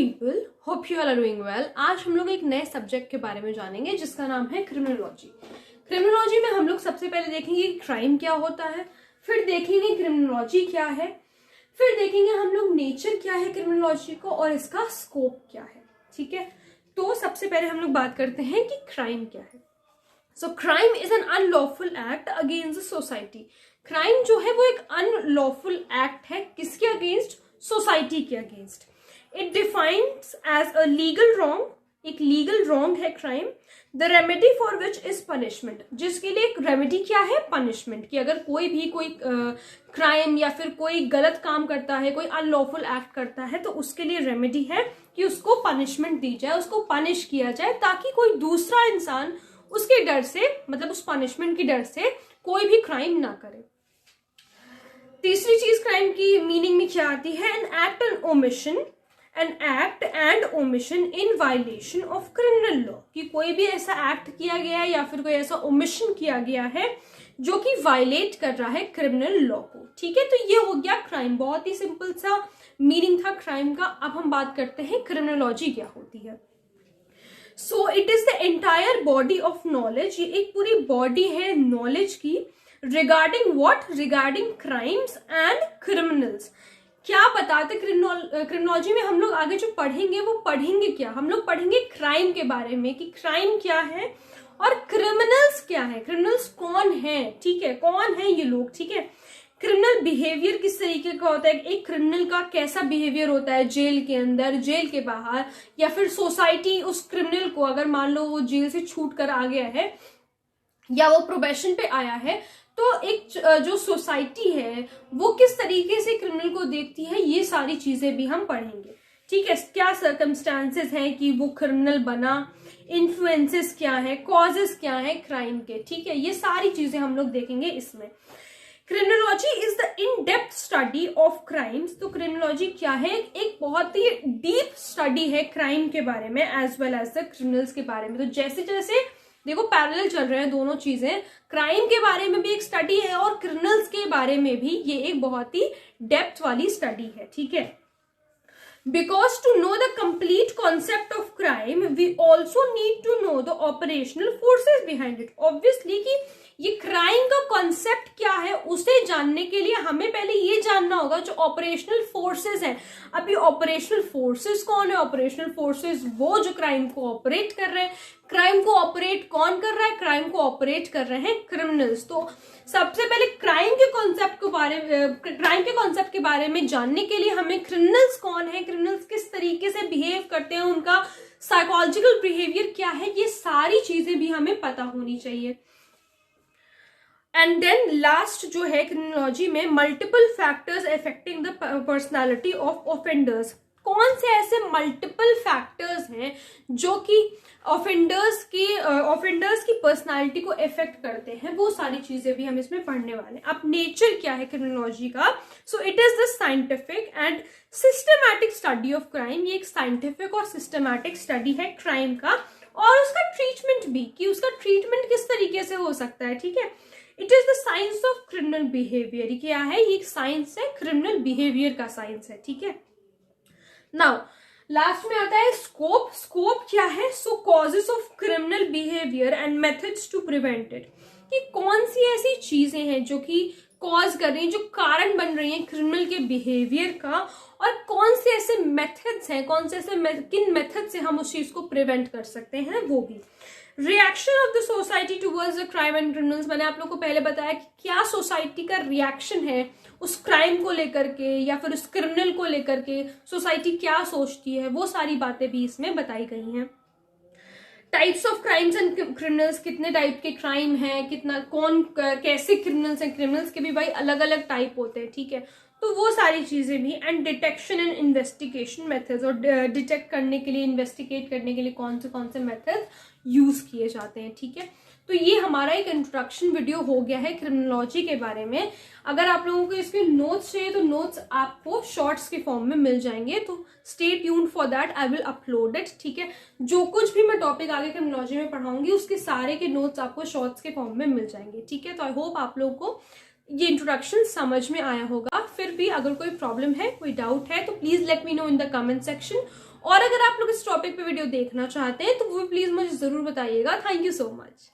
People, hope you are doing well. आज हम लोग एक नए सब्जेक्ट के बारे में जानेंगे जिसका नाम है क्रिमिनोलॉजी। क्रिमिनोलॉजी में हम लोग सबसे पहले देखेंगे क्राइम क्या होता है, फिर देखेंगे क्रिमिनोलॉजी क्या है, फिर देखेंगे हम लोग नेचर क्या है क्रिमिनोलॉजी को और इसका स्कोप क्या है। ठीक है, तो सबसे पहले हम लोग बात करते हैं कि क्राइम क्या है। So crime is an unlawful act against society. Crime जो है वो एक अनलॉफुल एक्ट है, किसके अगेंस्ट? सोसाइटी के against. It defines as a legal wrong, एक लीगल रॉन्ग है crime. The remedy for which is punishment, जिसके लिए एक रेमेडी क्या है? पनिशमेंट। कि अगर कोई भी कोई क्राइम या फिर कोई गलत काम करता है, कोई अनलॉफुल एक्ट करता है, तो उसके लिए रेमेडी है कि उसको पनिशमेंट दी जाए, उसको पनिश किया जाए, ताकि कोई दूसरा इंसान उसके डर से, मतलब उस पनिशमेंट की डर से कोई भी क्राइम ना करे। तीसरी चीज क्राइम की मीनिंग में क्या आती है? An act and omission, an act and omission in violation of criminal law. कि कोई भी ऐसा एक्ट किया गया है या फिर कोई ऐसा ओमिशन किया गया है जो कि वायलेट कर रहा है क्रिमिनल लॉ को। ठीक है, तो ये हो गया क्राइम। बहुत ही सिंपल सा मीनिंग था क्राइम का। अब हम बात करते हैं क्रिमिनोलॉजी क्या होती है। So it is the entire body of knowledge. ये एक पूरी बॉडी है नॉलेज की। Regarding what? Regarding crimes and criminals. क्या बताते क्रिमिनोलॉजी में हम लोग आगे जो पढ़ेंगे वो पढ़ेंगे क्या? हम लोग पढ़ेंगे क्राइम के बारे में कि क्राइम क्या है और क्रिमिनल्स क्या है, क्रिमिनल्स कौन है। ठीक है, कौन है ये लोग। ठीक है, क्रिमिनल बिहेवियर किस तरीके का होता है, एक क्रिमिनल का कैसा बिहेवियर होता है जेल के अंदर, जेल के बाहर, या फिर सोसाइटी उस क्रिमिनल को, अगर मान लो वो जेल से छूट कर आ गया है या वो प्रोबेशन पे आया है, तो एक जो सोसाइटी है वो किस तरीके से क्रिमिनल को देखती है, ये सारी चीजें भी हम पढ़ेंगे। ठीक है, क्या सर्कमस्टांसेस हैं कि वो क्रिमिनल बना, इन्फ्लुएंसेस क्या है, कॉजेस क्या है क्राइम के। ठीक है, ये सारी चीजें हम लोग देखेंगे इसमें। Criminology is the in depth study of crimes. तो क्रिमिनोलॉजी क्या है? एक बहुत ही डीप स्टडी है क्राइम के बारे में as well as the criminals के बारे में। तो जैसे जैसे देखो पैरेलल चल रहे हैं दोनों चीजें, क्राइम के बारे में भी एक स्टडी है और क्रिमिनल्स के बारे में भी ये एक बहुत ही डेप्थ वाली स्टडी है। ठीक है, because to know the complete concept of crime we also need to know the operational forces behind it। obviously कि ये क्राइम का कॉन्सेप्ट क्या है उसे जानने के लिए हमें पहले ये जानना होगा जो ऑपरेशनल फोर्सेस हैं। अब ये ऑपरेशनल फोर्सेस कौन है? ऑपरेशनल फोर्सेस वो जो क्राइम को ऑपरेट कर रहे हैं। क्राइम को ऑपरेट कौन कर रहा है? क्राइम को ऑपरेट कर रहे हैं क्रिमिनल्स। तो सबसे पहले क्राइम के कॉन्सेप्ट के बारे में जानने के लिए हमें क्रिमिनल्स कौन है, क्रिमिनल्स किस तरीके से बिहेव करते हैं, उनका साइकोलॉजिकल बिहेवियर क्या है, ये सारी चीजें भी हमें पता होनी चाहिए। एंड देन लास्ट जो है क्रिमिनोलॉजी में multiple factors affecting the personality of offenders. कौन से ऐसे मल्टीपल फैक्टर्स हैं जो कि ऑफेंडर्स की पर्सनालिटी को इफेक्ट करते हैं, वो सारी चीजें भी हम इसमें पढ़ने वाले हैं। अब नेचर क्या है क्रिमिनोलॉजी का? So it is the scientific and systematic study of crime. ये एक साइंटिफिक और सिस्टमैटिक स्टडी है क्राइम का, और उसका ट्रीटमेंट भी, कि उसका ट्रीटमेंट किस तरीके से हो सकता है। ठीक है, it is the science of criminal behaviour. क्या है? ये साइंस है, क्रिमिनल बिहेवियर का साइंस है। ठीक है, नाउ लास्ट में आता है स्कोप। स्कोप क्या है? So causes of criminal behaviour and methods to prevent it. कि कौन सी ऐसी चीजें हैं जो कि कॉज कर रही हैं, जो कारण बन रही हैं क्रिमिनल के बिहेवियर का, और कौन से ऐसे मेथड्स हैं, कौन से ऐसे किन मेथड से हम उस चीज को प्रिवेंट कर सकते हैं, वो भी। Reaction of the society towards the crime and criminals. मैंने आप लोग को पहले बताया कि क्या सोसाइटी का रिएक्शन है उस क्राइम को लेकर के या फिर उस क्रिमिनल को लेकर के, सोसाइटी क्या सोचती है, वो सारी बातें भी इसमें बताई गई हैं। Types of crimes and criminals, कितने टाइप के क्राइम हैं, कितना कौन कैसे क्रिमिनल्स हैं, क्रिमिनल्स के भी भाई अलग अलग टाइप होते हैं। ठीक है, तो वो सारी चीजें भी। And detection and investigation methods, और डिटेक्ट करने के लिए, इन्वेस्टिगेट करने के लिए कौन से मेथड्स यूज किए जाते हैं। ठीक है, तो ये हमारा एक इंट्रोडक्शन वीडियो हो गया है क्रिमिनोलॉजी के बारे में। अगर आप लोगों को इसके नोट्स चाहिए तो नोट्स आपको शॉर्ट्स के फॉर्म में मिल जाएंगे, तो stay tuned for that, I will upload it. ठीक है, जो कुछ भी मैं टॉपिक आगे क्रिमिनोलॉजी में पढ़ाऊंगी उसके सारे के नोट्स आपको शॉर्ट्स के फॉर्म में मिल जाएंगे। ठीक है, तो आई होप आप लोगों को ये इंट्रोडक्शन समझ में आया होगा। फिर भी अगर कोई प्रॉब्लम है, कोई डाउट है, तो please let me know in the comment section. और अगर आप लोग इस टॉपिक पे वीडियो देखना चाहते हैं तो वो प्लीज मुझे जरूर बताइएगा। Thank you so much.